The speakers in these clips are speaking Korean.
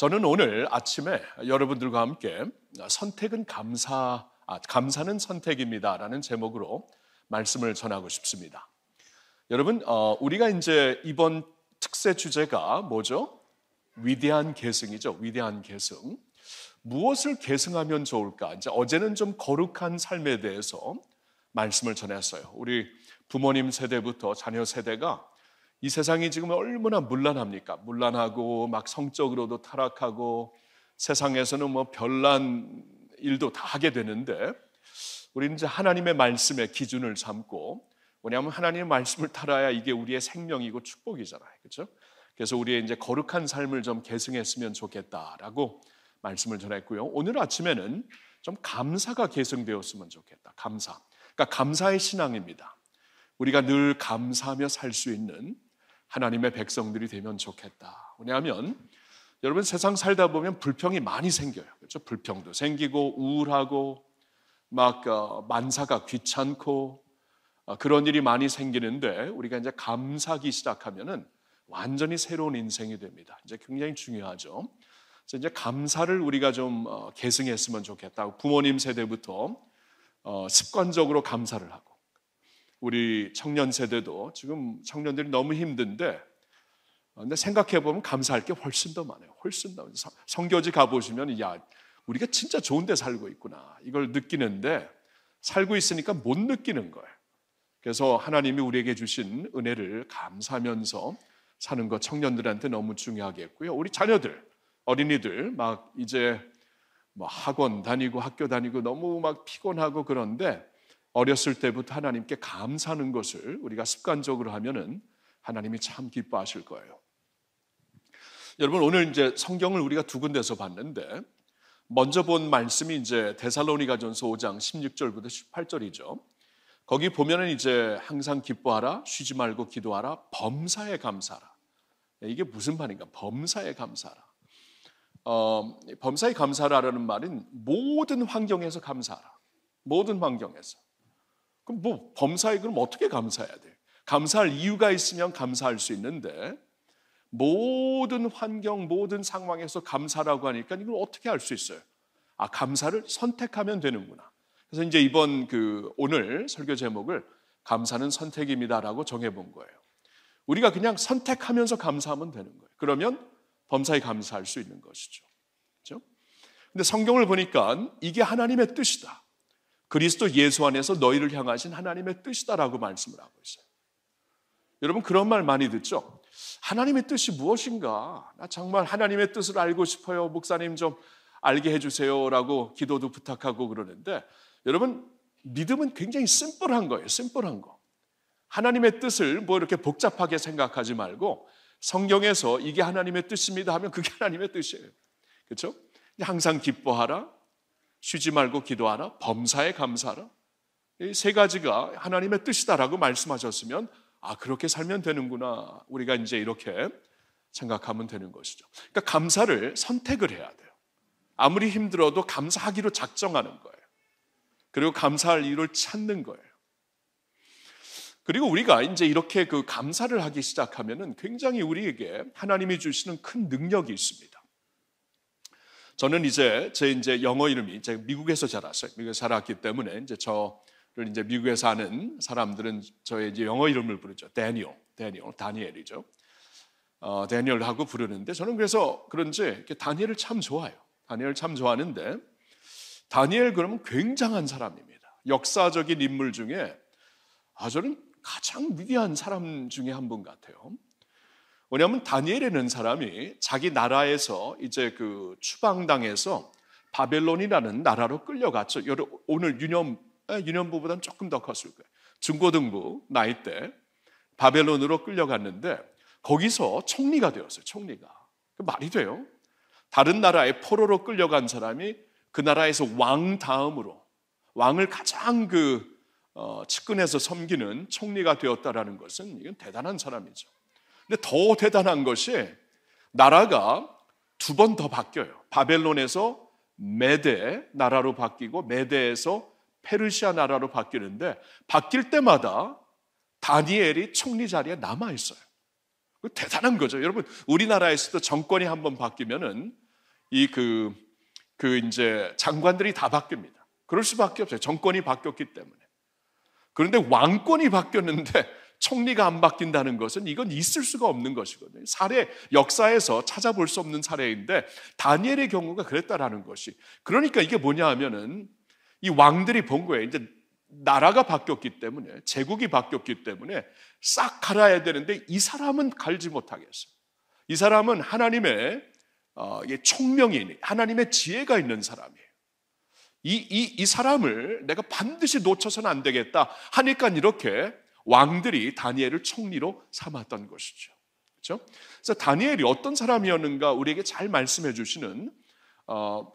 저는 오늘 아침에 여러분들과 함께 감사는 선택입니다라는 제목으로 말씀을 전하고 싶습니다. 여러분, 우리가 이제 이번 특세 주제가 뭐죠? 위대한 계승이죠. 위대한 계승. 무엇을 계승하면 좋을까? 이제 어제는 좀 거룩한 삶에 대해서 말씀을 전했어요. 우리 부모님 세대부터 자녀 세대가 이 세상이 지금 얼마나 문란합니까? 문란하고 막 성적으로도 타락하고 세상에서는 뭐 별난 일도 다 하게 되는데 우리는 이제 하나님의 말씀의 기준을 삼고, 왜냐하면 하나님의 말씀을 따라야 이게 우리의 생명이고 축복이잖아요. 그렇죠? 그래서 우리의 이제 거룩한 삶을 좀 계승했으면 좋겠다라고 말씀을 전했고요. 오늘 아침에는 좀 감사가 계승되었으면 좋겠다. 감사. 그러니까 감사의 신앙입니다. 우리가 늘 감사하며 살 수 있는 하나님의 백성들이 되면 좋겠다. 왜냐하면 여러분, 세상 살다 보면 불평이 많이 생겨요. 그렇죠? 불평도 생기고 우울하고 막 만사가 귀찮고 그런 일이 많이 생기는데, 우리가 이제 감사하기 시작하면은 완전히 새로운 인생이 됩니다. 이제 굉장히 중요하죠. 그래서 이제 감사를 우리가 좀 계승했으면 좋겠다. 부모님 세대부터 습관적으로 감사를 하고, 우리 청년 세대도 지금 청년들이 너무 힘든데, 근데 생각해보면 감사할 게 훨씬 더 많아요. 훨씬 더. 선교지 가보시면, 야, 우리가 진짜 좋은 데 살고 있구나, 이걸 느끼는데 살고 있으니까 못 느끼는 거예요. 그래서 하나님이 우리에게 주신 은혜를 감사하면서 사는 것, 청년들한테 너무 중요하겠고요. 우리 자녀들, 어린이들 막 이제 뭐 학원 다니고 학교 다니고 너무 막 피곤하고 그런데, 어렸을 때부터 하나님께 감사하는 것을 우리가 습관적으로 하면은 하나님이 참 기뻐하실 거예요. 여러분, 오늘 이제 성경을 우리가 두 군데서 봤는데, 먼저 본 말씀이 이제 데살로니가전서 5장 16절부터 18절이죠. 거기 보면은 이제 항상 기뻐하라, 쉬지 말고 기도하라, 범사에 감사하라. 이게 무슨 말인가? 범사에 감사하라. 범사에 감사하라는 말은 모든 환경에서 감사하라. 모든 환경에서. 그럼 뭐 범사에 그럼 어떻게 감사해야 돼? 감사할 이유가 있으면 감사할 수 있는데, 모든 환경, 모든 상황에서 감사라고 하니까 이걸 어떻게 할 수 있어요? 감사를 선택하면 되는구나. 그래서 이제 이번 오늘 설교 제목을 감사는 선택입니다라고 정해본 거예요. 우리가 그냥 선택하면서 감사하면 되는 거예요. 그러면 범사에 감사할 수 있는 것이죠. 그렇죠? 근데 성경을 보니까 이게 하나님의 뜻이다. 그리스도 예수 안에서 너희를 향하신 하나님의 뜻이다라고 말씀을 하고 있어요. 여러분, 그런 말 많이 듣죠? 하나님의 뜻이 무엇인가? 나 정말 하나님의 뜻을 알고 싶어요. 목사님 좀 알게 해주세요라고 기도도 부탁하고 그러는데, 여러분, 믿음은 굉장히 심플한 거예요. 심플한 거. 하나님의 뜻을 뭐 이렇게 복잡하게 생각하지 말고, 성경에서 이게 하나님의 뜻입니다 하면 그게 하나님의 뜻이에요. 그렇죠? 항상 기뻐하라, 쉬지 말고 기도하라, 범사에 감사하라. 이 세 가지가 하나님의 뜻이다라고 말씀하셨으면, 그렇게 살면 되는구나. 우리가 이제 이렇게 생각하면 되는 것이죠. 그러니까 감사를 선택을 해야 돼요. 아무리 힘들어도 감사하기로 작정하는 거예요. 그리고 감사할 이유를 찾는 거예요. 그리고 우리가 이제 이렇게 감사를 하기 시작하면은 굉장히 우리에게 하나님이 주시는 큰 능력이 있습니다. 저는 이제 제 영어 이름이 제가 미국에서 자랐어요. 미국에서 자랐기 때문에 이제 저를 이제 미국에 사는 사람들은 저의 이제 영어 이름을 부르죠. 다니엘이죠. 다니엘하고 부르는데, 저는 그래서 그런지 다니엘을 참 좋아해요. 다니엘을 참 좋아하는데, 다니엘 그러면 굉장한 사람입니다. 역사적인 인물 중에 저는 가장 위대한 사람 중에 한 분 같아요. 왜냐하면 다니엘이라는 사람이 자기 나라에서 이제 추방당해서 바벨론이라는 나라로 끌려갔죠. 오늘 유년부보다는 조금 더 컸을 거예요. 중고등부 나이 때 바벨론으로 끌려갔는데, 거기서 총리가 되었어요. 총리가. 말이 돼요? 다른 나라에 포로로 끌려간 사람이 그 나라에서 왕 다음으로, 왕을 가장 측근해서 섬기는 총리가 되었다라는 것은, 이건 대단한 사람이죠. 근데 더 대단한 것이, 나라가 두 번 더 바뀌어요. 바벨론에서 메데 나라로 바뀌고, 메데에서 페르시아 나라로 바뀌는데, 바뀔 때마다 다니엘이 총리 자리에 남아 있어요. 대단한 거죠. 여러분, 우리나라에서도 정권이 한번 바뀌면은 이제 장관들이 다 바뀝니다. 그럴 수밖에 없어요. 정권이 바뀌었기 때문에. 그런데 왕권이 바뀌었는데 총리가 안 바뀐다는 것은 이건 있을 수가 없는 것이거든요. 역사에서 찾아볼 수 없는 사례인데 다니엘의 경우가 그랬다라는 것이. 그러니까 이게 뭐냐 하면은 이 왕들이 본 거예요. 이제 나라가 바뀌었기 때문에, 제국이 바뀌었기 때문에 싹 갈아야 되는데 이 사람은 갈지 못하겠어요. 이 사람은 하나님의 총명이, 하나님의 지혜가 있는 사람이에요. 이 사람을 내가 반드시 놓쳐서는 안 되겠다 하니까 이렇게 왕들이 다니엘을 총리로 삼았던 것이죠. 그렇죠? 그래서 다니엘이 어떤 사람이었는가 우리에게 잘 말씀해 주시는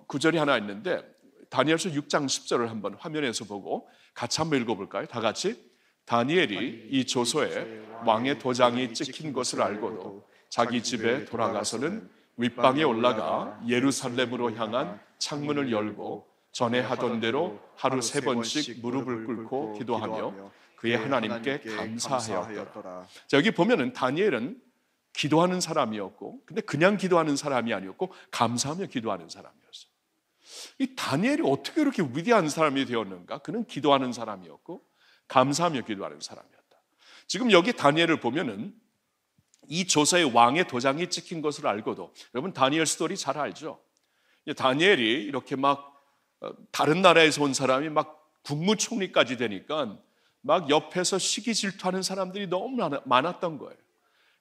구절이 하나 있는데, 다니엘서 6장 10절을 한번 화면에서 보고 같이 한번 읽어볼까요? 다 같이. 다니엘이 이 조서에 왕의 도장이 찍힌 것을 알고도 자기 집에 돌아가서는 윗방에 올라가 예루살렘으로 향한 창문을 열고 전에 하던 대로 하루 3번씩 무릎을 꿇고 기도하며 그의 하나님께 감사하였더라. 자, 여기 보면은 다니엘은 기도하는 사람이었고, 근데 그냥 기도하는 사람이 아니었고 감사하며 기도하는 사람이었어요. 이 다니엘이 어떻게 이렇게 위대한 사람이 되었는가? 그는 기도하는 사람이었고 감사하며 기도하는 사람이었다. 지금 여기 다니엘을 보면은 이 조서에 왕의 도장이 찍힌 것을 알고도, 여러분 다니엘 스토리 잘 알죠? 다니엘이 이렇게 막 다른 나라에서 온 사람이 막 국무총리까지 되니까 막 옆에서 시기 질투하는 사람들이 너무 많았던 거예요.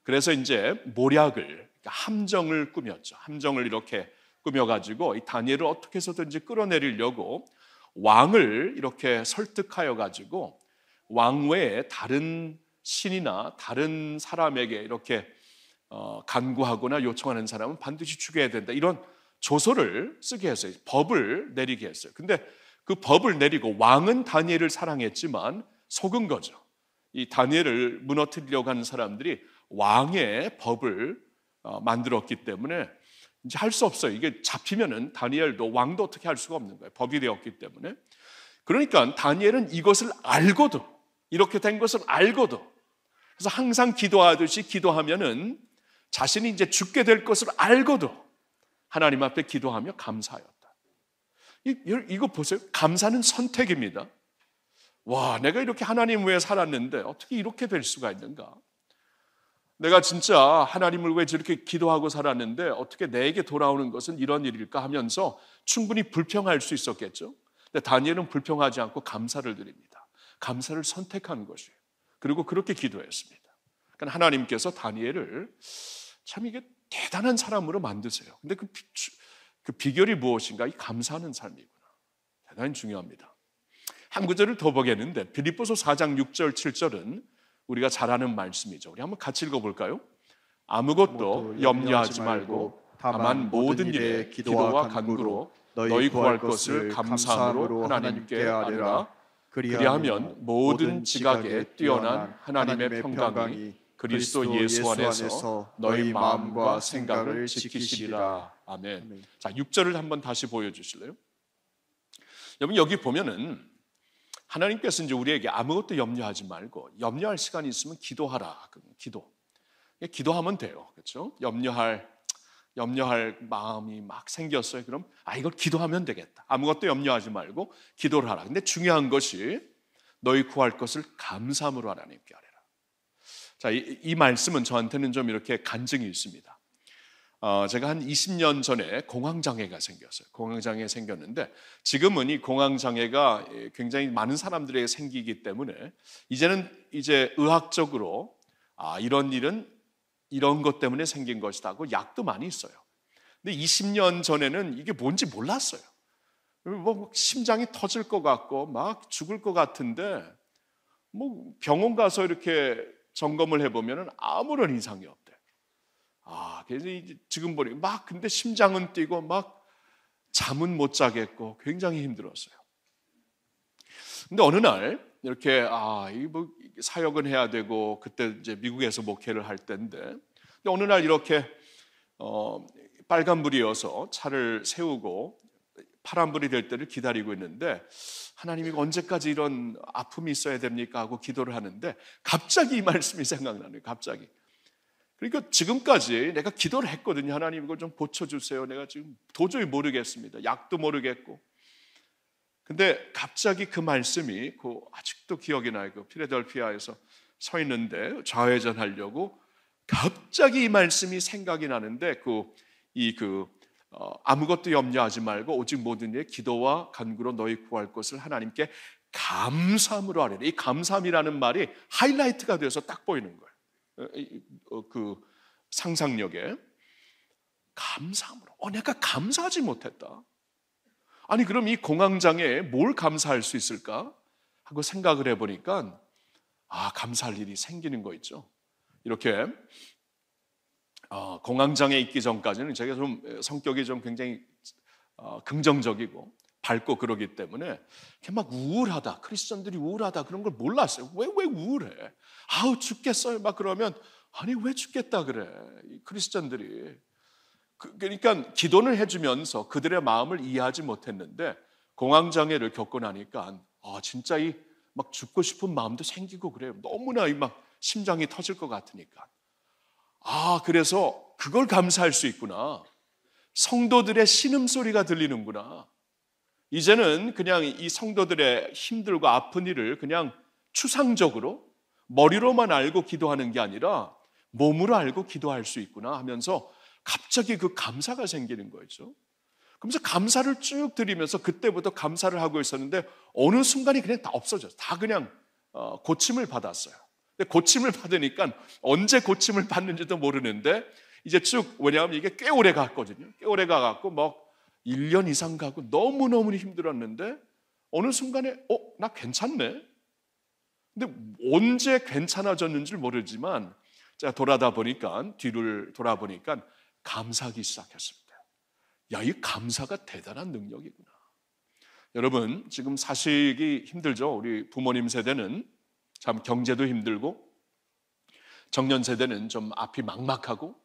그래서 이제 모략을, 함정을 꾸몄죠. 함정을 이렇게 꾸며가지고 이 다니엘을 어떻게 해서든지 끌어내리려고 왕을 이렇게 설득하여 가지고 왕 외에 다른 신이나 다른 사람에게 이렇게 간구하거나 요청하는 사람은 반드시 죽여야 된다, 이런 조서를 쓰게 했어요. 법을 내리게 했어요. 근데 그 법을 내리고 왕은 다니엘을 사랑했지만 속은 거죠. 이 다니엘을 무너뜨리려고 하는 사람들이 왕의 법을 만들었기 때문에 이제 할 수 없어요. 이게 잡히면은 다니엘도 왕도 어떻게 할 수가 없는 거예요. 법이 되었기 때문에. 그러니까 다니엘은 이것을 알고도, 이렇게 된 것을 알고도, 그래서 항상 기도하듯이 기도하면은 자신이 이제 죽게 될 것을 알고도 하나님 앞에 기도하며 감사하였다. 이거 보세요. 감사는 선택입니다. 와, 내가 이렇게 하나님 외에 살았는데 어떻게 이렇게 될 수가 있는가? 내가 진짜 하나님을 왜 저렇게 기도하고 살았는데 어떻게 내게 돌아오는 것은 이런 일일까 하면서 충분히 불평할 수 있었겠죠. 근데 다니엘은 불평하지 않고 감사를 드립니다. 감사를 선택한 것이에요. 그리고 그렇게 기도했습니다. 그러니까 하나님께서 다니엘을 참 이게 대단한 사람으로 만드세요. 근데 그 비결이 무엇인가? 이 감사하는 삶이구나. 대단히 중요합니다. 한 구절을 더 보겠는데 빌립보서 4장 6절 7절은 우리가 잘 아는 말씀이죠. 우리 한번 같이 읽어볼까요? 아무것도 염려하지 말고 다만 모든 일에 기도와 간구로 너희 구할 것을 감사함으로 하나님께 아뢰라. 그리하면 모든 지각에 뛰어난 하나님의 평강이 그리스도 예수 안에서 너희 마음과 생각을 지키시리라. 아멘. 자, 6절을 한번 다시 보여주실래요? 여러분 여기 보면은 하나님께서 이제 우리에게 아무것도 염려하지 말고 염려할 시간이 있으면 기도하라. 기도하면 돼요. 그렇죠? 염려할 마음이 막 생겼어요. 그럼 이걸 기도하면 되겠다. 아무것도 염려하지 말고 기도를 하라. 근데 중요한 것이 너희 구할 것을 감사함으로 하나님께 아뢰라. 자, 이 말씀은 저한테는 좀 이렇게 간증이 있습니다. 제가 한 20년 전에 공황장애가 생겼어요. 공황장애 생겼는데 지금은 이 공황장애가 굉장히 많은 사람들에게 생기기 때문에 이제는 의학적으로 이런 일은 이런 것 때문에 생긴 것이다 하고 약도 많이 있어요. 근데 20년 전에는 이게 뭔지 몰랐어요. 뭐 심장이 터질 것 같고 막 죽을 것 같은데 뭐 병원 가서 이렇게 점검을 해보면 아무런 이상이 없대. 그래서 지금 보니 근데 심장은 뛰고 막 잠은 못 자겠고 굉장히 힘들었어요. 근데 어느 날 이렇게 뭐 사역은 해야 되고 그때 이제 미국에서 목회를 할 때인데, 근데 어느 날 이렇게 빨간불이어서 차를 세우고 파란불이 될 때를 기다리고 있는데 하나님이 언제까지 이런 아픔이 있어야 됩니까 하고 기도를 하는데 갑자기 이 말씀이 생각나네요. 갑자기 그러니까 지금까지 내가 기도를 했거든요. 하나님 이걸 좀 고쳐주세요. 내가 지금 도저히 모르겠습니다. 약도 모르겠고. 근데 갑자기 그 말씀이 아직도 기억이 나요. 필라델피아에서 서 있는데 좌회전하려고 갑자기 이 말씀이 생각이 나는데 아무것도 염려하지 말고 오직 모든 일에 기도와 간구로 너희 구할 것을 하나님께 감사함으로 하리라. 이 감사함이라는 말이 하이라이트가 되어서 딱 보이는 거예요. 그 상상력에 감사함으로. 내가 감사하지 못했다. 아니 그럼 이 공황장애에 뭘 감사할 수 있을까 하고 생각을 해보니까 감사할 일이 생기는 거 있죠. 이렇게 공황장애 있기 전까지는 제가 좀 성격이 좀 굉장히 긍정적이고 밝고 그러기 때문에 이렇게 막 우울하다, 크리스천들이 우울하다 그런 걸 몰랐어요. 왜 우울해? 죽겠어요. 막 그러면 아니 왜 죽겠다 그래? 이 크리스천들이 그러니까 기도를 해주면서 그들의 마음을 이해하지 못했는데 공황장애를 겪고 나니까 진짜 이 막 죽고 싶은 마음도 생기고 그래요. 너무나 막 심장이 터질 것 같으니까. 그래서 그걸 감사할 수 있구나. 성도들의 신음소리가 들리는구나. 이제는 그냥 이 성도들의 힘들고 아픈 일을 그냥 추상적으로 머리로만 알고 기도하는 게 아니라 몸으로 알고 기도할 수 있구나 하면서 갑자기 그 감사가 생기는 거죠. 그러면서 감사를 쭉 드리면서 그때부터 감사를 하고 있었는데 어느 순간이 그냥 다 없어졌어요. 다 그냥 고침을 받았어요. 근데 고침을 받으니까 언제 고침을 받는지도 모르는데 이제 쭉 왜냐하면 이게 꽤 오래 갔거든요. 꽤 오래 가갖고 막 1년 이상 가고 너무너무 힘들었는데 어느 순간에 나 괜찮네. 근데 언제 괜찮아졌는지 모르지만 제가 뒤를 돌아보니까 감사하기 시작했습니다. 이 감사가 대단한 능력이구나. 여러분 지금 사시기 힘들죠. 우리 부모님 세대는 참 경제도 힘들고 청년 세대는 좀 앞이 막막하고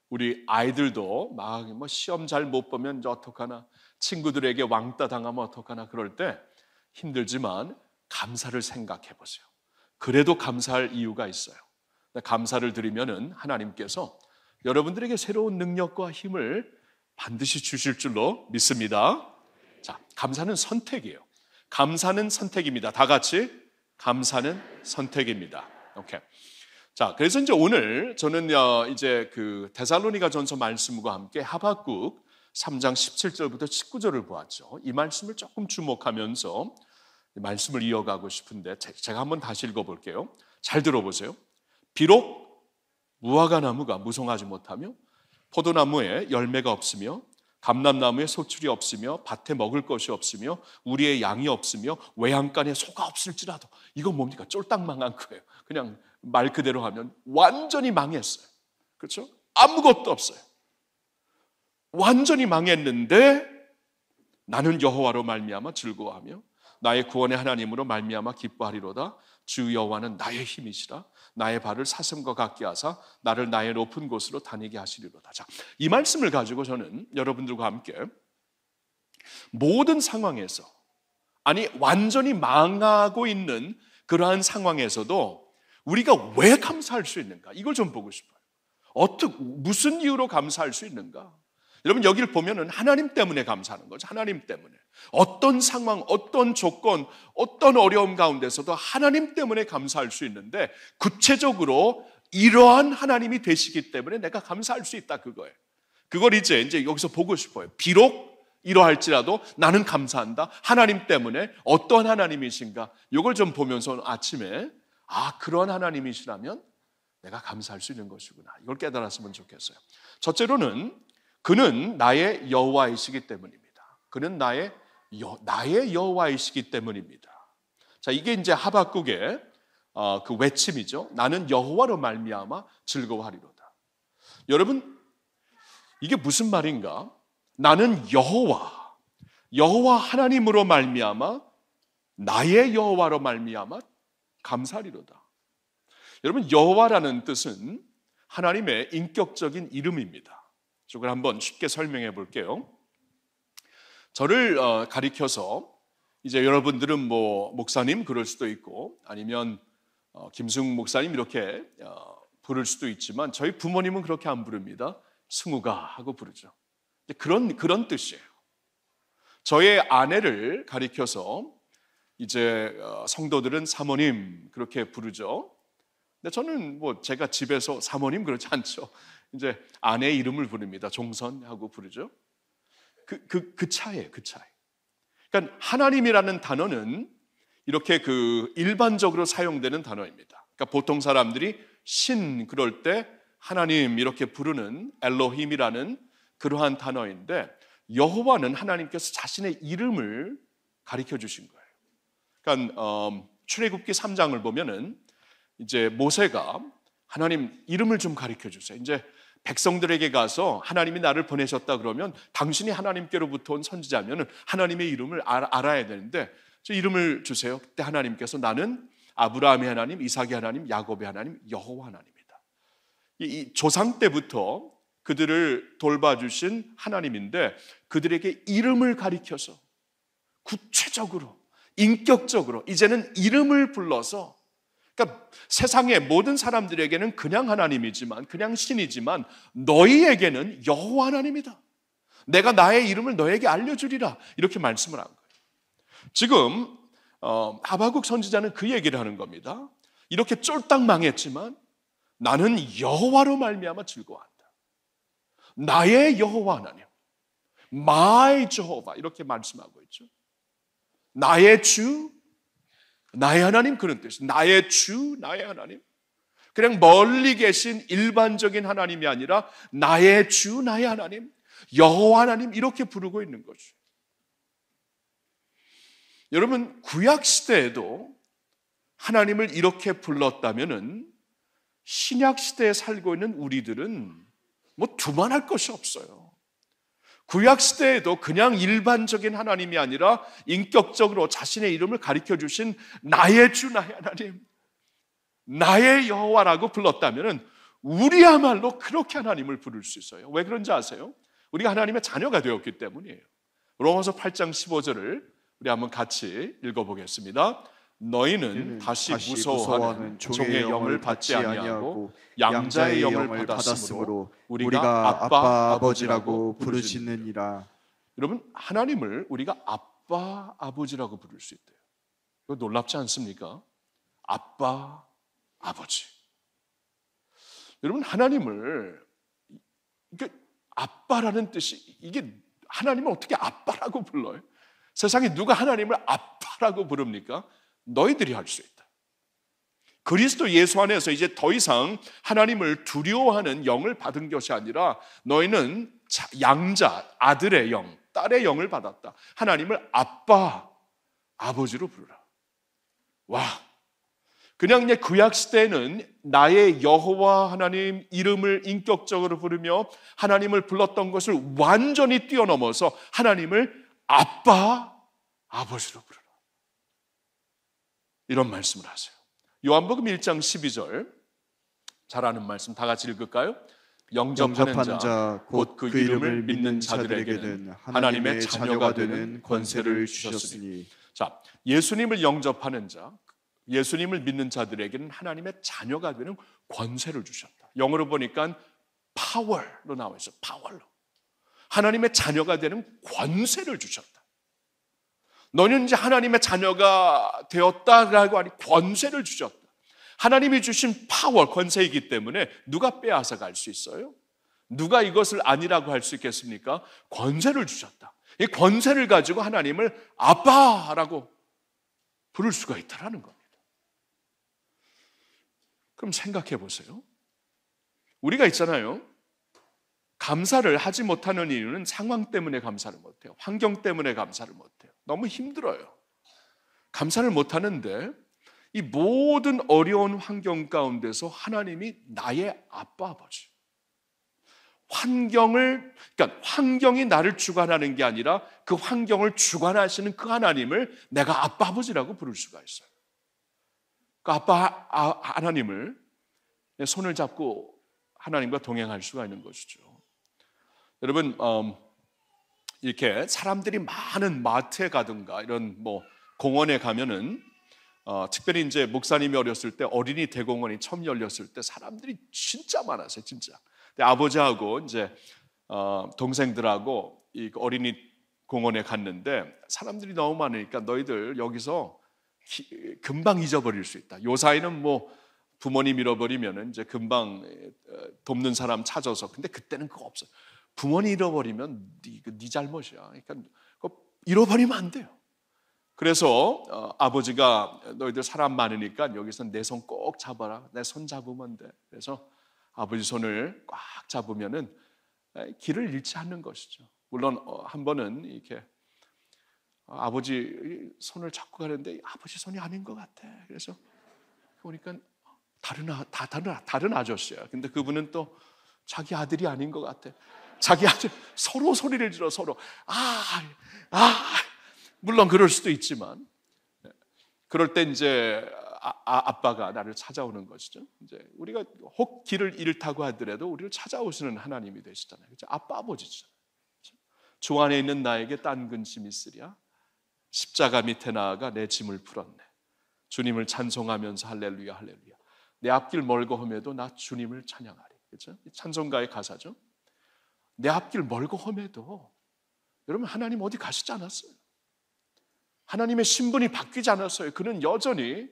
우리 아이들도 막 시험 잘 못 보면 어떡하나 친구들에게 왕따 당하면 어떡하나 그럴 때 힘들지만 감사를 생각해 보세요. 그래도 감사할 이유가 있어요. 감사를 드리면은 하나님께서 여러분들에게 새로운 능력과 힘을 반드시 주실 줄로 믿습니다. 자, 감사는 선택이에요. 감사는 선택입니다. 다 같이 감사는 선택입니다. 오케이. 자, 그래서 이제 오늘 저는 이제 그 데살로니가 전서 말씀과 함께 하박국 3장 17절부터 19절을 보았죠. 이 말씀을 조금 주목하면서 말씀을 이어가고 싶은데 제가 한번 다시 읽어볼게요. 잘 들어보세요. 비록 무화과 나무가 무성하지 못하며 포도나무에 열매가 없으며 감람나무에 소출이 없으며 밭에 먹을 것이 없으며 우리의 양이 없으며 외양간에 소가 없을지라도 이건 뭡니까? 쫄딱 망한 거예요. 그냥 말 그대로 하면 완전히 망했어요. 그렇죠? 아무것도 없어요. 완전히 망했는데 나는 여호와로 말미암아 즐거워하며 나의 구원의 하나님으로 말미암아 기뻐하리로다. 주 여호와는 나의 힘이시라. 나의 발을 사슴과 같게 하사 나를 나의 높은 곳으로 다니게 하시리로다. 자, 이 말씀을 가지고 저는 여러분들과 함께 모든 상황에서 완전히 망하고 있는 그러한 상황에서도 우리가 왜 감사할 수 있는가? 이걸 좀 보고 싶어요. 무슨 이유로 감사할 수 있는가? 여러분 여기를 보면은 하나님 때문에 감사하는 거죠. 하나님 때문에. 어떤 상황, 어떤 조건, 어떤 어려움 가운데서도 하나님 때문에 감사할 수 있는데 구체적으로 이러한 하나님이 되시기 때문에 내가 감사할 수 있다 그거예요. 그걸 이제 여기서 보고 싶어요. 비록 이러할지라도 나는 감사한다. 하나님 때문에 어떤 하나님이신가? 이걸 좀 보면서 아침에 그런 하나님이시라면 내가 감사할 수 있는 것이구나. 이걸 깨달았으면 좋겠어요. 첫째로는 그는 나의 여호와이시기 때문입니다. 그는 나의 여호와이시기 때문입니다. 자, 이게 이제 하박국의 그 외침이죠. 나는 여호와로 말미암아 즐거워하리로다. 여러분, 이게 무슨 말인가? 나는 여호와 하나님으로 말미암아 나의 여호와로 말미암아 감사하리로다. 여러분, 여호와라는 뜻은 하나님의 인격적인 이름입니다. 이걸 한번 쉽게 설명해 볼게요. 저를 가리켜서 이제 여러분들은 목사님 그럴 수도 있고 아니면 김승욱 목사님 이렇게 부를 수도 있지만 저희 부모님은 그렇게 안 부릅니다. 승우가 하고 부르죠. 그런 뜻이에요. 저의 아내를 가리켜서 이제 성도들은 사모님 그렇게 부르죠. 근데 저는 뭐 제가 집에서 사모님 그렇지 않죠. 이제 아내의 이름을 부릅니다. 종선하고 부르죠. 그 차이예요, 그 차이. 그러니까 하나님이라는 단어는 이렇게 일반적으로 사용되는 단어입니다. 그러니까 보통 사람들이 신 그럴 때 하나님 이렇게 부르는 엘로힘이라는 그러한 단어인데, 여호와는 하나님께서 자신의 이름을 가리켜 주신 거예요. 그러니까 출애굽기 3장을 보면은 이제 모세가 하나님 이름을 좀 가리켜 주세요. 이제 백성들에게 가서 하나님이 나를 보내셨다 그러면 당신이 하나님께로부터 온 선지자면은 하나님의 이름을 알아야 되는데 저 이름을 주세요. 그때 하나님께서 나는 아브라함의 하나님, 이삭의 하나님, 야곱의 하나님, 여호와 하나님이다. 이 조상 때부터 그들을 돌봐주신 하나님인데 그들에게 이름을 가리켜서 구체적으로 인격적으로 이제는 이름을 불러서, 그러니까 세상의 모든 사람들에게는 그냥 하나님이지만, 그냥 신이지만 너희에게는 여호와 하나님이다. 내가 나의 이름을 너에게 알려주리라. 이렇게 말씀을 한 거예요. 지금 하박국 선지자는 그 얘기를 하는 겁니다. 이렇게 쫄딱 망했지만 나는 여호와로 말미암아 즐거워한다. 나의 여호와 하나님, My Jehovah 이렇게 말씀하고 있죠. 나의 주, 나의 하나님, 그런 뜻이 나의 주, 나의 하나님. 그냥 멀리 계신 일반적인 하나님이 아니라 나의 주, 나의 하나님, 여호와 하나님 이렇게 부르고 있는 거죠. 여러분, 구약 시대에도 하나님을 이렇게 불렀다면은 신약 시대에 살고 있는 우리들은 뭐 두말할 것이 없어요. 구약 시대에도 그냥 일반적인 하나님이 아니라 인격적으로 자신의 이름을 가리켜 주신 나의 주, 나의 하나님, 나의 여호와라고 불렀다면 우리야말로 그렇게 하나님을 부를 수 있어요. 왜 그런지 아세요? 우리가 하나님의 자녀가 되었기 때문이에요. 로마서 8장 15절을 우리 한번 같이 읽어보겠습니다. 너희는 다시 무서워하는 종의 영을 받지 아니하고 양자의 영을 받았으므로 우리가 아빠 아버지라고 부르짖느니라. 여러분, 하나님을 우리가 아빠 아버지라고 부를 수 있대요. 이거 놀랍지 않습니까? 아빠 아버지. 여러분, 하나님을 이게 아빠라는 뜻이, 이게 하나님을 어떻게 아빠라고 불러요? 세상에 누가 하나님을 아빠라고 부릅니까? 너희들이 할 수 있다. 그리스도 예수 안에서 이제 더 이상 하나님을 두려워하는 영을 받은 것이 아니라 너희는 양자, 아들의 영, 딸의 영을 받았다. 하나님을 아빠, 아버지로 부르라. 와, 그냥 이제 구약 시대에는 나의 여호와 하나님 이름을 인격적으로 부르며 하나님을 불렀던 것을 완전히 뛰어넘어서 하나님을 아빠, 아버지로 부르라. 이런 말씀을 하세요. 요한복음 1장 12절 잘 아는 말씀 다 같이 읽을까요? 영접하는 자 곧 그 이름을 믿는 자들에게는 하나님의 자녀가 되는 권세를 주셨으니. 자, 예수님을 영접하는 자, 예수님을 믿는 자들에게는 하나님의 자녀가 되는 권세를 주셨다. 영어로 보니까 power로 나와 있어요. power로. 하나님의 자녀가 되는 권세를 주셨다. 너는 이제 하나님의 자녀가 되었다라고 하니 권세를 주셨다. 하나님이 주신 파워, 권세이기 때문에 누가 빼앗아 갈 수 있어요? 누가 이것을 아니라고 할 수 있겠습니까? 권세를 주셨다. 이 권세를 가지고 하나님을 아빠라고 부를 수가 있다라는 겁니다. 그럼 생각해 보세요. 우리가 있잖아요. 감사를 하지 못하는 이유는 상황 때문에 감사를 못해요. 환경 때문에 감사를 못해요. 너무 힘들어요. 감사를 못하는데 이 모든 어려운 환경 가운데서 하나님이 나의 아빠 아버지. 그러니까 환경이 나를 주관하는 게 아니라 그 환경을 주관하시는 그 하나님을 내가 아빠 아버지라고 부를 수가 있어요. 그 아빠 하나님을 손을 잡고 하나님과 동행할 수가 있는 것이죠. 여러분, 이렇게 사람들이 많은 마트에 가든가 이런 뭐 공원에 가면은 특별히 이제 목사님이 어렸을 때 어린이 대공원이 처음 열렸을 때 사람들이 진짜 많았어요, 진짜. 근데 아버지하고 이제 동생들하고 이 어린이 공원에 갔는데 사람들이 너무 많으니까 너희들 여기서 금방 잊어버릴 수 있다. 요 사이는 뭐 부모님 잃어버리면은 이제 금방 돕는 사람 찾아서. 근데 그때는 그거 없어요. 부모님 잃어버리면 네 잘못이야. 그러니까 잃어버리면 안 돼요. 그래서 아버지가 너희들 사람 많으니까 여기서 내 손 꼭 잡아라. 내 손 잡으면 돼. 그래서 아버지 손을 꽉 잡으면은 길을 잃지 않는 것이죠. 물론 한 번은 이렇게 아버지 손을 잡고 가는데 아버지 손이 아닌 것 같아. 그래서 보니까 다른 아저씨야. 근데 그분은 또 자기 아들이 아닌 것 같아. 자기 아들 서로 소리를 질러 서로 물론 그럴 수도 있지만 그럴 때 이제 아빠가 나를 찾아오는 것이죠. 이제 우리가 혹 길을 잃다고 하더라도 우리를 찾아오시는 하나님이 되시잖아요. 그렇죠? 아빠 아버지잖아요. 주 안에 있는 나에게 딴 근심 있으랴. 십자가 밑에 나아가 내 짐을 풀었네. 주님을 찬송하면서 할렐루야 할렐루야. 내 앞길 멀고 험해도 나 주님을 찬양하리. 그렇죠? 찬송가의 가사죠. 내 앞길 멀고 험해도 여러분 하나님 어디 가시지 않았어요. 하나님의 신분이 바뀌지 않았어요. 그는 여전히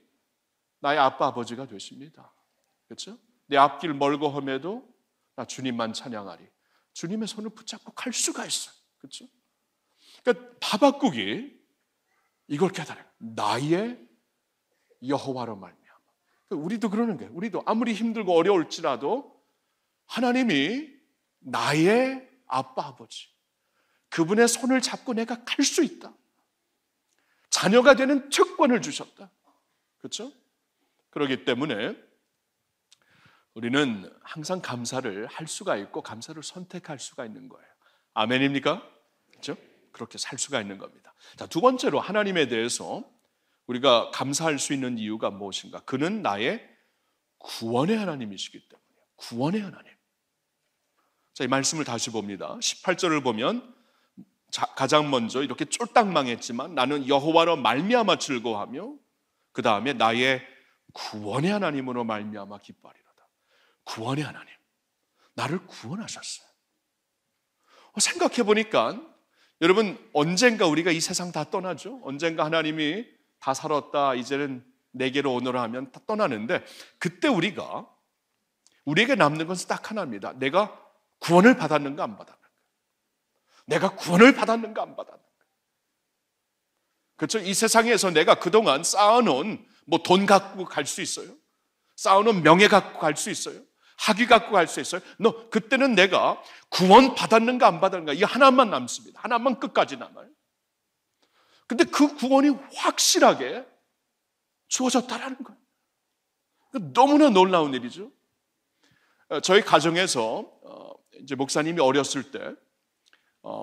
나의 아빠 아버지가 되십니다. 그렇죠? 내 앞길 멀고 험해도 나 주님만 찬양하리. 주님의 손을 붙잡고 갈 수가 있어요. 그렇죠? 그러니까 바바국이 이걸 깨달아요. 나의 여호와로 말미암아. 우리도 그러는 거예요. 우리도 아무리 힘들고 어려울지라도 하나님이 나의 아빠 아버지, 그분의 손을 잡고 내가 갈 수 있다. 자녀가 되는 특권을 주셨다. 그렇죠? 그렇기 때문에 우리는 항상 감사를 할 수가 있고 감사를 선택할 수가 있는 거예요. 아멘입니까? 그렇죠? 그렇게 살 수가 있는 겁니다. 자, 두 번째로 하나님에 대해서 우리가 감사할 수 있는 이유가 무엇인가? 그는 나의 구원의 하나님이시기 때문이에요. 구원의 하나님. 자, 이 말씀을 다시 봅니다. 18절을 보면 가장 먼저 이렇게 쫄딱 망했지만 나는 여호와로 말미암아 즐거워하며 그 다음에 나의 구원의 하나님으로 말미암아 기뻐하리로다. 구원의 하나님, 나를 구원하셨어요. 생각해 보니까 여러분 언젠가 우리가 이 세상 다 떠나죠. 언젠가 하나님이 다 살았다 이제는 내게로 오너라 하면 다 떠나는데 그때 우리에게 남는 것은 딱 하나입니다. 내가 구원을 받았는가 안 받았는가. 내가 구원을 받았는가 안 받았는가. 그렇죠? 이 세상에서 내가 그동안 쌓아놓은 뭐 돈 갖고 갈 수 있어요. 쌓아놓은 명예 갖고 갈 수 있어요. 학위 갖고 갈 수 있어요. 그때는 내가 구원 받았는가 안 받았는가 이 하나만 남습니다. 하나만 끝까지 남아요. 근데 그 구원이 확실하게 주어졌다라는 거예요. 너무나 놀라운 일이죠. 저희 가정에서 이제 목사님이 어렸을 때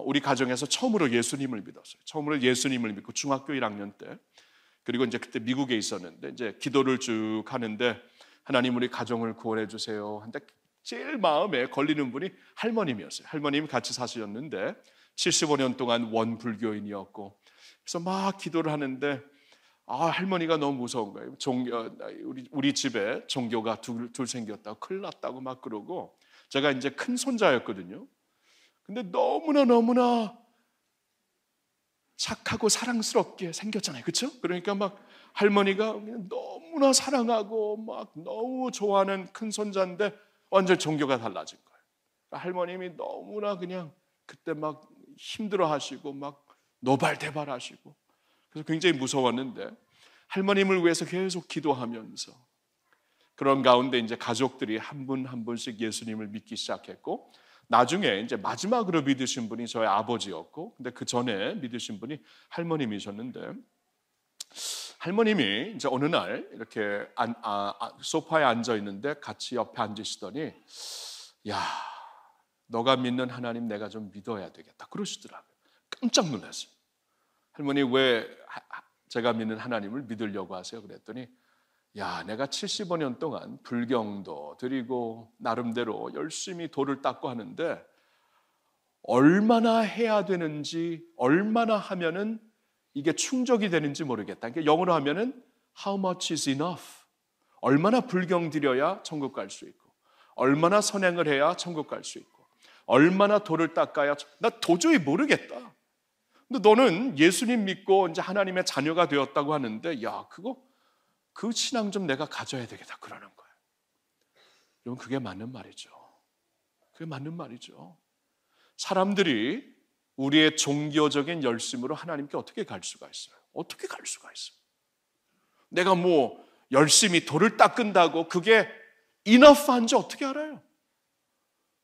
우리 가정에서 처음으로 예수님을 믿었어요. 처음으로 예수님을 믿고 중학교 1학년 때 그리고 이제 그때 미국에 있었는데 이제 기도를 쭉 하는데 하나님 우리 가정을 구원해 주세요. 한데 제일 마음에 걸리는 분이 할머님이었어요. 할머님이 같이 사셨는데 75년 동안 원불교인이었고 그래서 막 기도를 하는데 할머니가 너무 무서운 거예요. 우리 집에 종교가 둘 생겼다고 큰일 났다고 막 그러고 제가 이제 큰 손자였거든요. 근데 너무나 착하고 사랑스럽게 생겼잖아요. 그렇죠? 그러니까 막 할머니가 너무나 사랑하고 막 너무 좋아하는 큰 손자인데 완전 종교가 달라진 거예요. 할머님이 너무나 그냥 그때 막 힘들어하시고 막 노발대발하시고 그래서 굉장히 무서웠는데 할머님을 위해서 계속 기도하면서 그런 가운데 이제 가족들이 한 분 한 분씩 예수님을 믿기 시작했고 나중에 이제 마지막으로 믿으신 분이 저희 아버지였고 근데 그 전에 믿으신 분이 할머님이셨는데 할머님이 이제 어느 날 이렇게 소파에 앉아 있는데 같이 옆에 앉으시더니 야, 너가 믿는 하나님 내가 좀 믿어야 되겠다 그러시더라고요. 깜짝 놀랐어요. 할머니 왜 제가 믿는 하나님을 믿으려고 하세요? 그랬더니 야, 내가 75년 동안 불경도 드리고 나름대로 열심히 도를 닦고 하는데 얼마나 해야 되는지 얼마나 하면은 이게 충족이 되는지 모르겠다. 그러니까 영어로 하면은 How much is enough? 얼마나 불경 드려야 천국 갈 수 있고, 얼마나 선행을 해야 천국 갈 수 있고, 얼마나 도를 닦아야, 나 도저히 모르겠다. 근데 너는 예수님 믿고 이제 하나님의 자녀가 되었다고 하는데, 야, 그 신앙 좀 내가 가져야 되겠다. 그러는 거예요. 여러분, 그게 맞는 말이죠. 그게 맞는 말이죠. 사람들이 우리의 종교적인 열심으로 하나님께 어떻게 갈 수가 있어요? 어떻게 갈 수가 있어요? 내가 뭐 열심히 돌을 닦은다고 그게 enough한지 어떻게 알아요?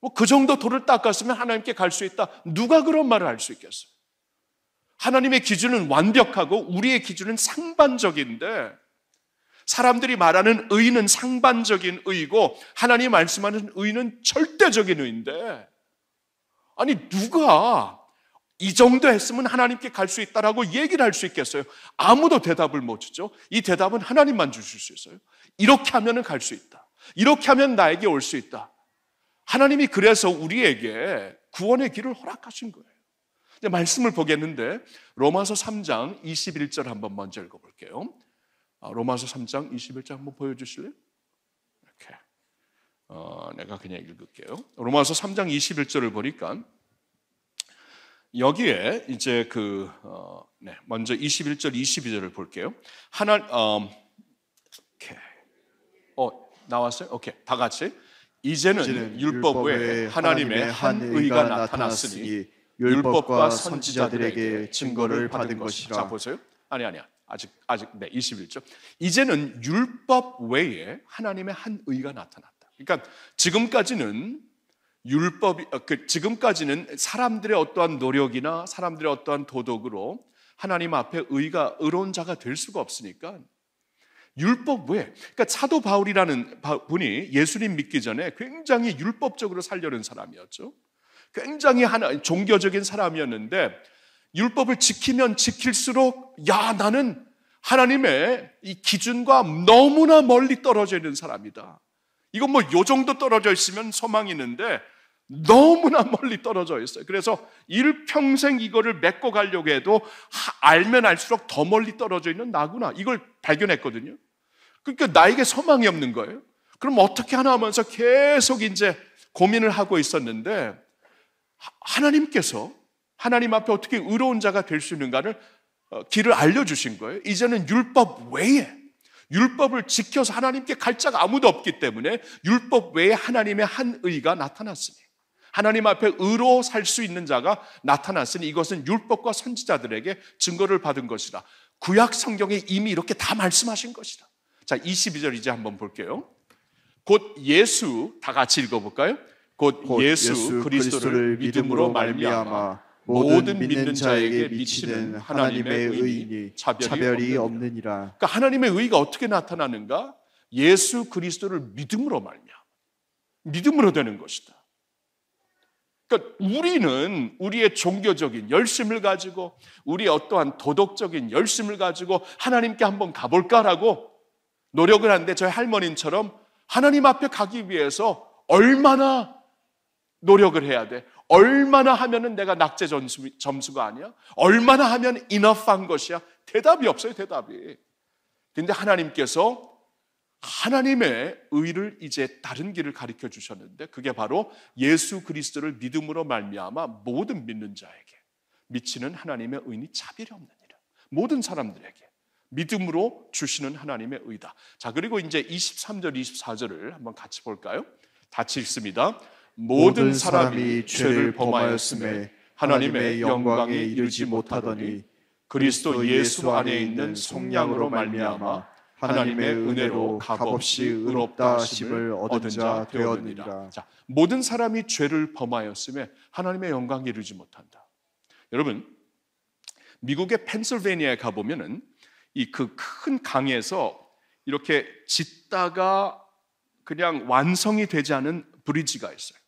뭐 그 정도 돌을 닦았으면 하나님께 갈 수 있다. 누가 그런 말을 할 수 있겠어요? 하나님의 기준은 완벽하고 우리의 기준은 상반적인데, 사람들이 말하는 의는 상반적인 의고 하나님이 말씀하는 의는 절대적인 의인데, 아니 누가 이 정도 했으면 하나님께 갈 수 있다라고 얘기를 할 수 있겠어요? 아무도 대답을 못 주죠. 이 대답은 하나님만 주실 수 있어요. 이렇게 하면 갈 수 있다. 이렇게 하면 나에게 올 수 있다. 하나님이 그래서 우리에게 구원의 길을 허락하신 거예요. 이제 말씀을 보겠는데, 로마서 3장 21절 한번 먼저 읽어볼게요. 로마서 3장 21절 한번 보여주실래요? 이렇게. 내가 그냥 읽을게요. 로마서 3장 21절을 보니까 여기에 이제 먼저 21절, 22절을 볼게요. 나왔어요? 오케이. 다 같이. 이제는 율법 외에 하나님의 한 의가 나타났으니 율법과 선지자들에게 증거를 받은 것이라. 자, 보세요. 아니야. 아직 21절. 이제는 율법 외에 하나님의 한 의가 나타났다. 그러니까 지금까지는 지금까지는 사람들의 어떠한 노력이나 사람들의 어떠한 도덕으로 하나님 앞에 의로운 자가 될 수가 없으니까 율법 외에, 그러니까 사도 바울이라는 분이 예수님 믿기 전에 굉장히 율법적으로 살려는 사람이었죠. 굉장히 종교적인 사람이었는데, 율법을 지키면 지킬수록 나는 하나님의 이 기준과 너무나 멀리 떨어져 있는 사람이다. 이건 뭐 요 정도 떨어져 있으면 소망이 있는데 너무나 멀리 떨어져 있어요. 그래서 일평생 이거를 맺고 가려고 해도 알면 알수록 더 멀리 떨어져 있는 나구나, 이걸 발견했거든요. 그러니까 나에게 소망이 없는 거예요. 그럼 어떻게 하나 하면서 계속 이제 고민을 하고 있었는데, 하나님께서 하나님 앞에 어떻게 의로운 자가 될 수 있는가를 길을 알려주신 거예요. 이제는 율법 외에, 율법을 지켜서 하나님께 갈 자가 아무도 없기 때문에 율법 외에 하나님의 한 의가 나타났으니, 하나님 앞에 의로 살 수 있는 자가 나타났으니 이것은 율법과 선지자들에게 증거를 받은 것이다. 구약 성경에 이미 이렇게 다 말씀하신 것이다. 자, 22절 이제 한번 볼게요. 곧 예수, 다 같이 읽어볼까요? 곧 예수 그리스도를 믿음으로 말미암아 모든 믿는 자에게 미치는 하나님의 의니 차별이 없느니라. 그러니까 하나님의 의가 어떻게 나타나는가? 예수 그리스도를 믿음으로 말미암아, 믿음으로 되는 것이다. 그러니까 우리는 우리의 종교적인 열심을 가지고, 우리의 어떠한 도덕적인 열심을 가지고 하나님께 한번 가볼까라고 노력을 하는데, 저희 할머니처럼 하나님 앞에 가기 위해서 얼마나 노력을 해야 돼? 얼마나 하면은 내가 낙제 점수가 아니야? 얼마나 하면 enough한 것이야? 대답이 없어요, 대답이. 근데 하나님께서 하나님의 의를 이제 다른 길을 가르쳐 주셨는데, 그게 바로 예수 그리스도를 믿음으로 말미암아 모든 믿는 자에게 미치는 하나님의 의니 차별이 없느니라. 모든 사람들에게 믿음으로 주시는 하나님의 의다. 자, 그리고 이제 23절, 24절을 한번 같이 볼까요? 같이 읽습니다. 모든 사람이 죄를 범하였음에 하나님의 영광에 이르지 못하더니 그리스도 예수 안에 있는 속량으로 말미암아 하나님의 은혜로 값없이 의롭다 하심을 얻은 자 되었느니라. 자, 모든 사람이 죄를 범하였음에 하나님의 영광에 이르지 못한다. 여러분, 미국의 펜실베니아에 가보면은 이 그 큰 강에서 이렇게 짓다가 그냥 완성이 되지 않은 브리지가 있어요.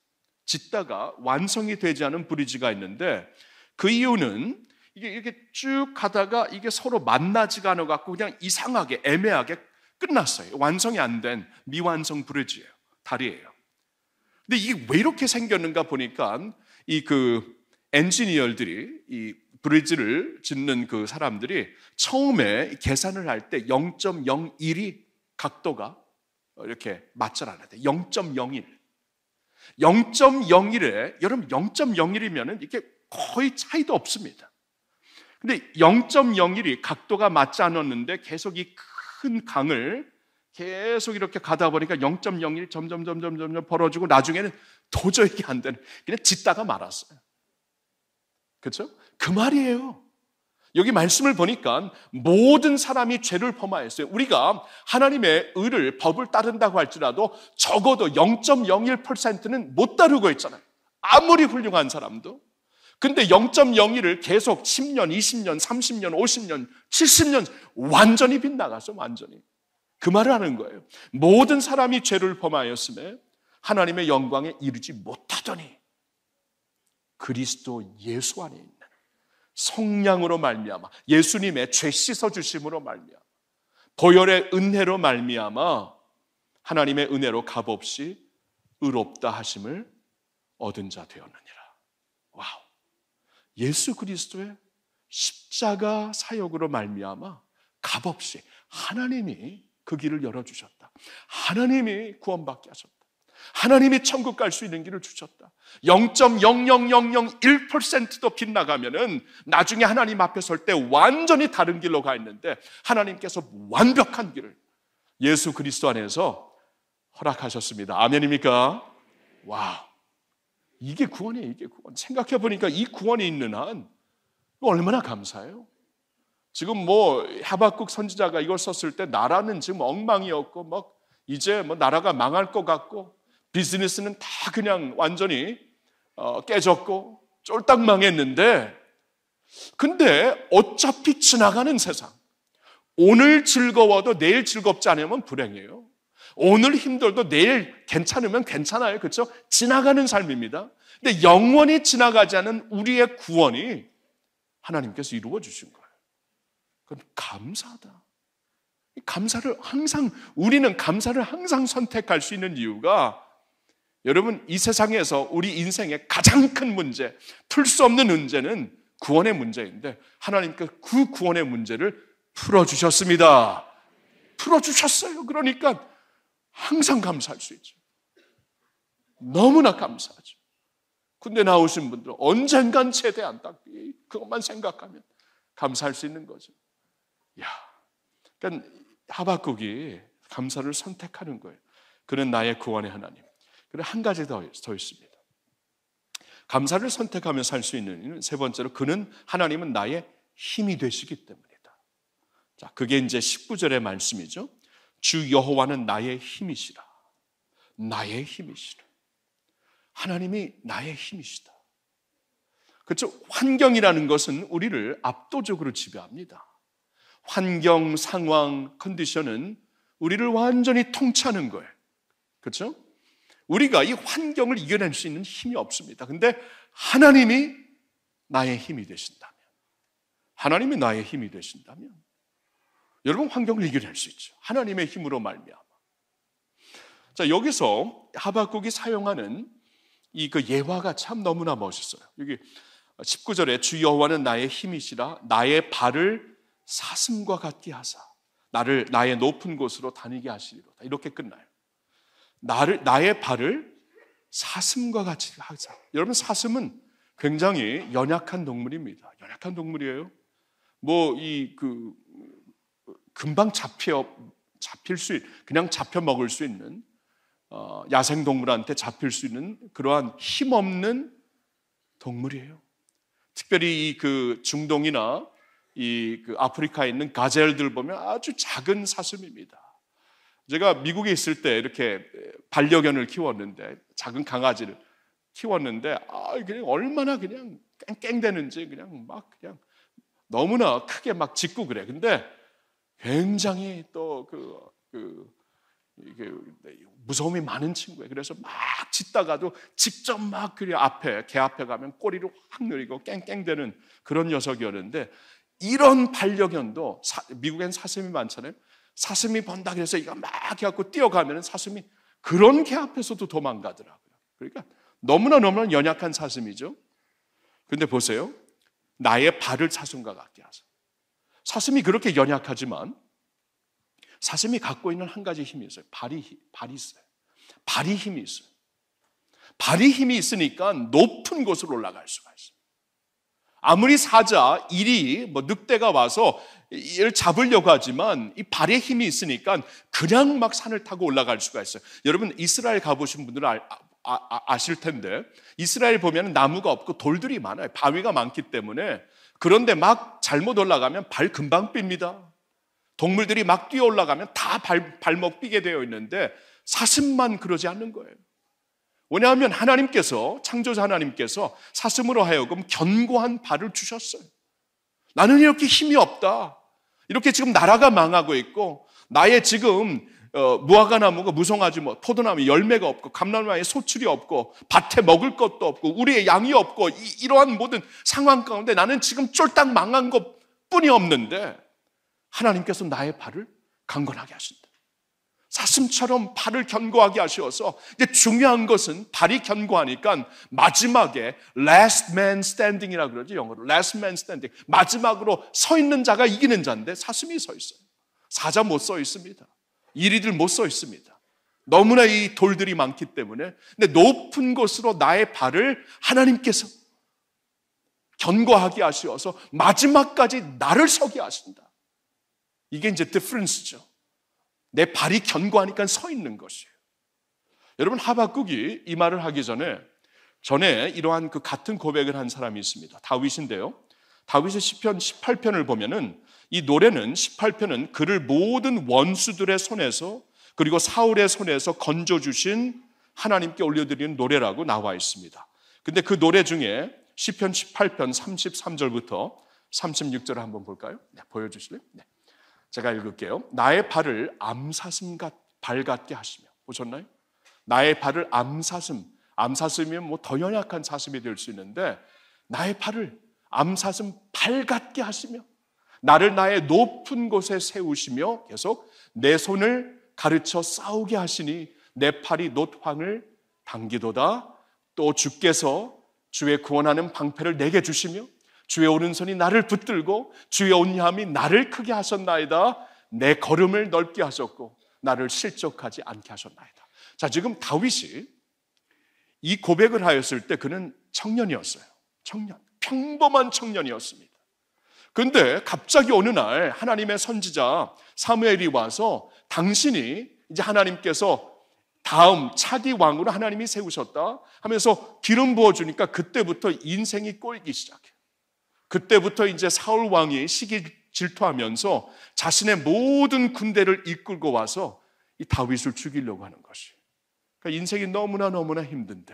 짓다가 완성이 되지 않은 브리지가 있는데, 그 이유는 이게 이렇게 쭉 가다가 이게 서로 만나지가 않아 갖고 그냥 이상하게 애매하게 끝났어요. 완성이 안 된 미완성 브리지예요. 다리예요. 근데 이게 왜 이렇게 생겼는가 보니까 이 그 엔지니어들이 이 브리지를 짓는 그 사람들이 처음에 계산을 할 때 0.01이 각도가 이렇게 맞춰라는데 0.01. 0.01에 여러분 0.01이면은 이게 거의 차이도 없습니다. 근데 0.01이 각도가 맞지 않았는데 계속 이 큰 강을 계속 이렇게 가다 보니까 0.01이 점점 벌어지고 나중에는 도저히 이게 안 되는, 그냥 짓다가 말았어요. 그렇죠? 그 말이에요. 여기 말씀을 보니까 모든 사람이 죄를 범하였어요. 우리가 하나님의 의를, 법을 따른다고 할지라도 적어도 0.01%는 못 따르고 있잖아요. 아무리 훌륭한 사람도. 근데 0.01을 계속 10년, 20년, 30년, 50년, 70년 완전히 빗나가서 완전히. 그 말을 하는 거예요. 모든 사람이 죄를 범하였음에 하나님의 영광에 이르지 못하더니 그리스도 예수 안에 있는 성량으로 말미암아, 예수님의 죄 씻어주심으로 말미암아, 보혈의 은혜로 말미암아 하나님의 은혜로 값없이 의롭다 하심을 얻은 자 되었느니라. 와우! 예수 그리스도의 십자가 사역으로 말미암아 값없이 하나님이 그 길을 열어주셨다. 하나님이 구원받게 하셨다. 하나님이 천국 갈 수 있는 길을 주셨다. 0.00001%도 빗나가면은 나중에 하나님 앞에 설 때 완전히 다른 길로 가 있는데 하나님께서 완벽한 길을 예수 그리스도 안에서 허락하셨습니다. 아멘입니까? 와우! 이게 구원이에요, 이게 구원. 생각해 보니까 이 구원이 있는 한 얼마나 감사해요. 지금 뭐 하박국 선지자가 이걸 썼을 때 나라는 지금 엉망이었고 막 이제 뭐 나라가 망할 것 같고 비즈니스는 다 그냥 완전히 깨졌고 쫄딱 망했는데, 근데 어차피 지나가는 세상, 오늘 즐거워도 내일 즐겁지 않으면 불행해요. 오늘 힘들도 내일 괜찮으면 괜찮아요. 그렇죠? 지나가는 삶입니다. 근데 영원히 지나가지 않은 우리의 구원이 하나님께서 이루어 주신 거예요. 그건 감사하다. 우리는 감사를 항상 선택할 수 있는 이유가, 여러분, 이 세상에서 우리 인생의 가장 큰 문제, 풀 수 없는 문제는 구원의 문제인데 하나님께서 그 구원의 문제를 풀어주셨습니다. 풀어주셨어요. 그러니까 항상 감사할 수 있죠. 너무나 감사하죠. 군대 나오신 분들은 언젠간 최대한 딱 그것만 생각하면 감사할 수 있는 거죠. 야, 그러니까 하박국이 감사를 선택하는 거예요. 그는 나의 구원의 하나님. 그리고 한 가지 더 있습니다. 감사를 선택하며 살 수 있는 이유는 세 번째로, 하나님은 나의 힘이 되시기 때문이다. 자, 그게 이제 19절의 말씀이죠. 주 여호와는 나의 힘이시라. 나의 힘이시라. 하나님이 나의 힘이시다. 그렇죠? 환경이라는 것은 우리를 압도적으로 지배합니다. 환경, 상황, 컨디션은 우리를 완전히 통치하는 거예요. 그렇죠? 우리가 이 환경을 이겨낼 수 있는 힘이 없습니다. 근데 하나님이 나의 힘이 되신다면, 하나님이 나의 힘이 되신다면 여러분 환경을 이겨낼 수 있죠. 하나님의 힘으로 말미암아. 자, 여기서 하박국이 사용하는 이 그 예화가 참 너무나 멋있어요. 여기 19절에 주 여호와는 나의 힘이시라. 나의 발을 사슴과 같게 하사 나의 높은 곳으로 다니게 하시리로다. 이렇게 끝나요. 나의 발을 사슴과 같이 하자. 여러분, 사슴은 굉장히 연약한 동물입니다. 연약한 동물이에요. 금방 잡힐 수 있는, 그냥 잡혀 먹을 수 있는, 야생 동물한테 잡힐 수 있는 그러한 힘없는 동물이에요. 특별히 그 중동이나 그 아프리카에 있는 가젤들 보면 아주 작은 사슴입니다. 제가 미국에 있을 때 이렇게 반려견을 키웠는데, 작은 강아지를 키웠는데, 그냥 얼마나 그냥 깽깽대는지 그냥 너무나 크게 막 짖고 그래. 근데 굉장히 또 이게 무서움이 많은 친구예요. 그래서 막 짖다가도 직접 막 개 앞에 가면 꼬리를 확 내리고 깽깽대는 그런 녀석이었는데, 이런 반려견도 미국엔 사슴이 많잖아요. 사슴이 본다 그래서 이거 막 해갖고 뛰어가면 사슴이 그런 개 앞에서도 도망가더라고요. 그러니까 너무나 연약한 사슴이죠. 근데 보세요. 나의 발을 사슴과 같게 하소서. 사슴이 그렇게 연약하지만 사슴이 갖고 있는 한 가지 힘이 있어요. 발이 있어요. 발이 힘이 있어요. 발이 힘이 있으니까 높은 곳으로 올라갈 수가 있어요. 아무리 사자, 일이, 늑대가 와서 얘를 잡으려고 하지만 이 발에 힘이 있으니까 그냥 막 산을 타고 올라갈 수가 있어요. 여러분 이스라엘 가보신 분들은 아실 텐데 이스라엘 보면 나무가 없고 돌들이 많아요. 바위가 많기 때문에 그런데 막 잘못 올라가면 발 금방 삱니다. 동물들이 막 뛰어 올라가면 다 발목 삐게 되어 있는데 사슴만 그러지 않는 거예요. 왜냐하면 하나님께서, 창조자 하나님께서 사슴으로 하여금 견고한 발을 주셨어요. 나는 이렇게 힘이 없다. 이렇게 지금 나라가 망하고 있고 나의 지금 무화과나무가 무성하지 뭐 포도나무 열매가 없고 감람나무에 소출이 없고 밭에 먹을 것도 없고 우리의 양이 없고 이러한 모든 상황 가운데 나는 지금 쫄딱 망한 것뿐이 없는데 하나님께서 나의 발을 강건하게 하신다. 사슴처럼 발을 견고하게 하셔서 이제 중요한 것은 발이 견고하니까 마지막에 last man standing이라고 그러죠. 영어로 last man standing. 마지막으로 서 있는 자가 이기는 자인데 사슴이 서 있어요. 사자 못 서 있습니다. 이리들 못 서 있습니다. 너무나 이 돌들이 많기 때문에. 근데 높은 곳으로 나의 발을 하나님께서 견고하게 하셔서 마지막까지 나를 서게 하신다. 이게 이제 difference죠. 내 발이 견고하니까 서 있는 것이에요. 여러분 하박국이 이 말을 하기 전에 이러한 그 같은 고백을 한 사람이 있습니다. 다윗인데요. 다윗의 시편 18편을 보면은 이 노래는 18편은 그를 모든 원수들의 손에서 그리고 사울의 손에서 건져주신 하나님께 올려드리는 노래라고 나와 있습니다. 근데 그 노래 중에 시편 18편 33절부터 36절을 한번 볼까요? 네, 보여주실래요? 네. 제가 읽을게요. 나의 발을 암사슴 발 같게 하시며. 보셨나요? 나의 발을 암사슴이면 뭐 더 연약한 사슴이 될 수 있는데 나의 발을 암사슴 발 같게 하시며 나를 나의 높은 곳에 세우시며 계속 내 손을 가르쳐 싸우게 하시니 내 팔이 놋황을 당기도다. 또 주께서 주의 구원하는 방패를 내게 주시며 주의 오른손이 나를 붙들고 주의 온유함이 나를 크게 하셨나이다. 내 걸음을 넓게 하셨고 나를 실족하지 않게 하셨나이다. 자, 지금 다윗이 이 고백을 하였을 때 그는 청년이었어요. 평범한 청년이었습니다. 그런데 갑자기 어느 날 하나님의 선지자 사무엘이 와서 당신이 이제 하나님께서 다음 차기 왕으로 하나님이 세우셨다 하면서 기름 부어주니까 그때부터 인생이 꼬이기 시작해요. 그때부터 이제 사울 왕이 시기 질투하면서 자신의 모든 군대를 이끌고 와서 이 다윗을 죽이려고 하는 것이에요. 그러니까 인생이 너무나 힘든데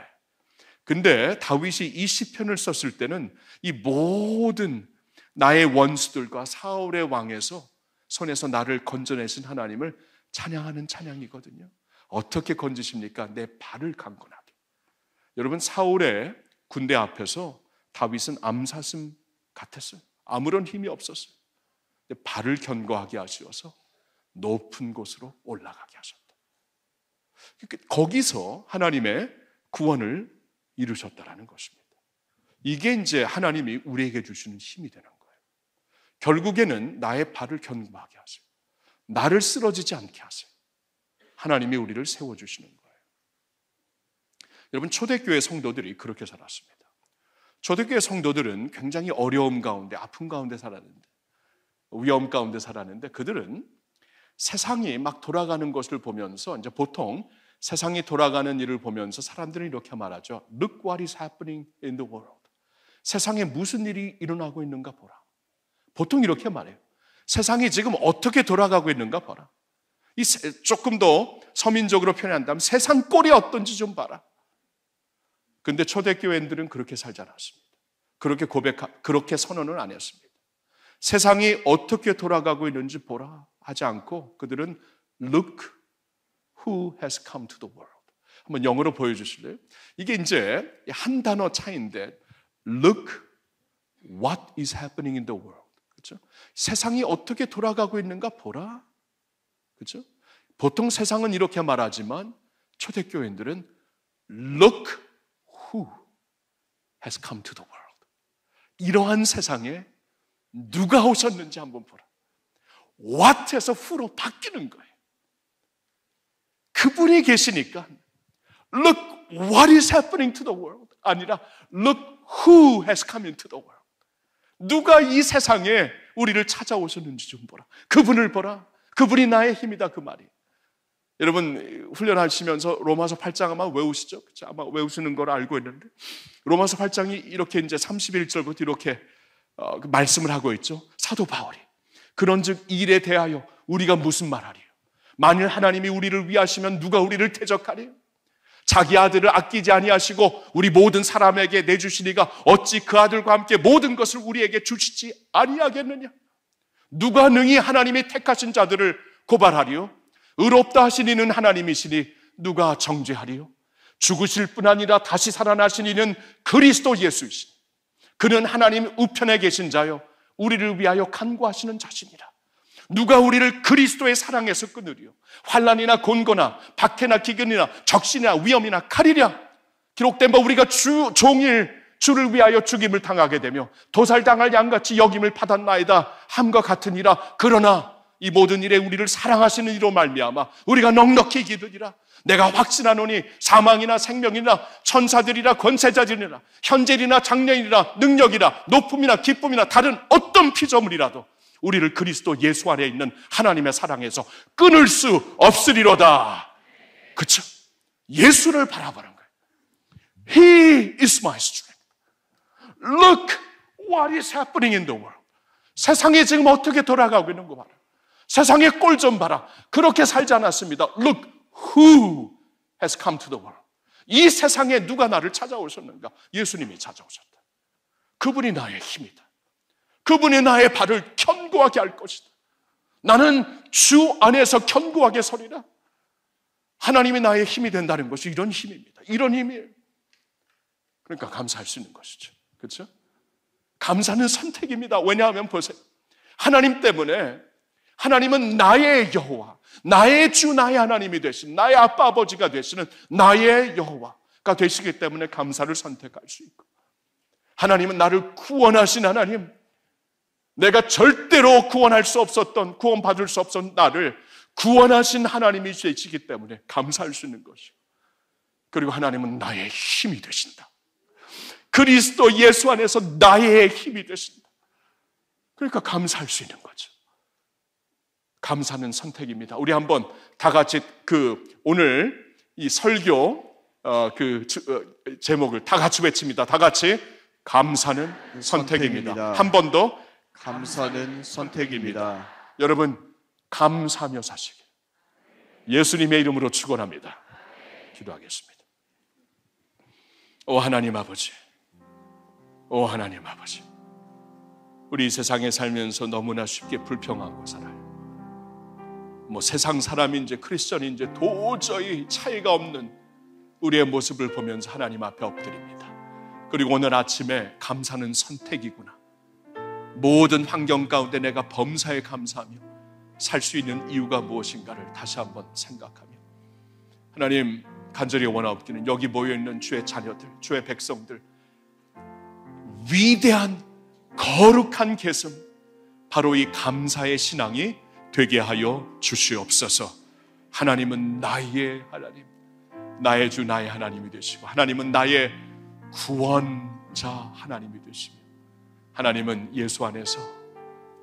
근데 다윗이 이 시편을 썼을 때는 이 모든 나의 원수들과 사울의 왕에서 손에서 나를 건져내신 하나님을 찬양하는 찬양이거든요. 어떻게 건지십니까? 내 발을 강건하게. 여러분 사울의 군대 앞에서 다윗은 암사슴 같았어요. 아무런 힘이 없었어요. 근데 발을 견고하게 하셔서 높은 곳으로 올라가게 하셨다. 거기서 하나님의 구원을 이루셨다라는 것입니다. 이게 이제 하나님이 우리에게 주시는 힘이 되는 거예요. 결국에는 나의 발을 견고하게 하세요. 나를 쓰러지지 않게 하세요. 하나님이 우리를 세워주시는 거예요. 여러분 초대교회 성도들이 그렇게 살았습니다. 초대교회 성도들은 굉장히 어려움 가운데 아픔 가운데 살았는데 위험 가운데 살았는데 그들은 세상이 막 돌아가는 것을 보면서 이제 보통 세상이 돌아가는 일을 보면서 사람들은 이렇게 말하죠. Look what is happening in the world. 세상에 무슨 일이 일어나고 있는가 보라. 보통 이렇게 말해요. 세상이 지금 어떻게 돌아가고 있는가 봐라. 조금 더 서민적으로 표현한다면 세상 꼴이 어떤지 좀 봐라. 근데 초대교회인들은 그렇게 살지 않았습니다. 그렇게 선언을 안 했습니다. 세상이 어떻게 돌아가고 있는지 보라 하지 않고 그들은 Look who has come to the world. 한번 영어로 보여주실래요? 이게 이제 한 단어 차이인데 Look what is happening in the world. 그렇죠? 세상이 어떻게 돌아가고 있는가 보라. 그렇죠? 보통 세상은 이렇게 말하지만 초대교회인들은 Look who has come to the world. 이러한 세상에 누가 오셨는지 한번 보라. what에서 who로 바뀌는 거예요. 그분이 계시니까 look what is happening to the world 아니라 look who has come into the world. 누가 이 세상에 우리를 찾아오셨는지 좀 보라. 그분을 보라. 그분이 나의 힘이다, 그 말이. 여러분 훈련하시면서 로마서 8장 아마 외우시죠? 그렇죠? 아마 외우시는 걸 알고 있는데 로마서 8장이 이렇게 이제 31절부터 이렇게 말씀을 하고 있죠. 사도 바울이 그런즉 이 일에 대하여 우리가 무슨 말하리요? 만일 하나님이 우리를 위하시면 누가 우리를 대적하리요? 자기 아들을 아끼지 아니하시고 우리 모든 사람에게 내주시니가 어찌 그 아들과 함께 모든 것을 우리에게 주시지 아니하겠느냐? 누가 능히 하나님이 택하신 자들을 고발하리요? 의롭다 하신 이는 하나님이시니 누가 정죄하리요? 죽으실 뿐 아니라 다시 살아나신 이는 그리스도 예수이시니 그는 하나님 우편에 계신 자요 우리를 위하여 간구하시는 자시니라. 누가 우리를 그리스도의 사랑에서 끊으리요? 환난이나 곤고나 박해나 기근이나 적신이나 위험이나 칼이랴. 기록된 바 우리가 종일 주를 위하여 죽임을 당하게 되며 도살당할 양같이 여김을 받았나이다 함과 같으니라. 그러나 이 모든 일에 우리를 사랑하시는 이로 말미암아 우리가 넉넉히 기도리라. 내가 확신하노니 사망이나 생명이나 천사들이나 권세자들이나 현재이나 장래이나 능력이나 높음이나 기쁨이나 다른 어떤 피조물이라도 우리를 그리스도 예수 안에 있는 하나님의 사랑에서 끊을 수 없으리로다. 그쵸? 예수를 바라보는 거예요. He is my strength. Look what is happening in the world. 세상에 지금 어떻게 돌아가고 있는 거 봐라. 세상의 꼴 좀 봐라. 그렇게 살지 않았습니다. Look who has come to the world. 이 세상에 누가 나를 찾아오셨는가? 예수님이 찾아오셨다. 그분이 나의 힘이다. 그분이 나의 발을 견고하게 할 것이다. 나는 주 안에서 견고하게 서리라. 하나님이 나의 힘이 된다는 것이 이런 힘입니다. 이런 힘이에요. 그러니까 감사할 수 있는 것이죠. 그렇죠? 감사는 선택입니다. 왜냐하면 보세요. 하나님 때문에 하나님은 나의 여호와, 나의 주, 나의 하나님이 되신, 나의 아빠 아버지가 되시는 나의 여호와가 되시기 때문에 감사를 선택할 수 있고, 하나님은 나를 구원하신 하나님, 내가 절대로 구원할 수 없었던, 구원받을 수 없었던 나를 구원하신 하나님이 되시기 때문에 감사할 수 있는 것이고, 그리고 하나님은 나의 힘이 되신다. 그리스도 예수 안에서 나의 힘이 되신다. 그러니까 감사할 수 있는 거죠. 감사는 선택입니다. 우리 한번 다 같이 오늘 이 설교 제목을 다 같이 외칩니다. 다 같이 감사는 선택입니다. 한 번 더 감사는 선택입니다. 여러분 감사하며 사시길 예수님의 이름으로 축원합니다. 기도하겠습니다. 오 하나님 아버지, 오 하나님 아버지, 우리 이 세상에 살면서 너무나 쉽게 불평하고 살아요. 뭐 세상 사람인지 크리스천인지 도저히 차이가 없는 우리의 모습을 보면서 하나님 앞에 엎드립니다. 그리고 오늘 아침에 감사는 선택이구나. 모든 환경 가운데 내가 범사에 감사하며 살 수 있는 이유가 무엇인가를 다시 한번 생각하며, 하나님 간절히 원하옵기는 여기 모여있는 주의 자녀들, 주의 백성들 위대한 거룩한 계승, 바로 이 감사의 신앙이 되게 하여 주시옵소서. 하나님은 나의 하나님, 나의 주 나의 하나님이 되시고, 하나님은 나의 구원자 하나님이 되시며, 하나님은 예수 안에서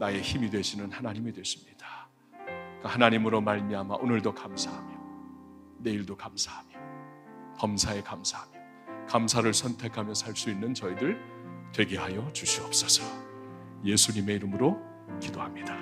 나의 힘이 되시는 하나님이 되십니다. 그 하나님으로 말미암아 오늘도 감사하며 내일도 감사하며 범사에 감사하며 감사를 선택하며 살 수 있는 저희들 되게 하여 주시옵소서. 예수님의 이름으로 기도합니다.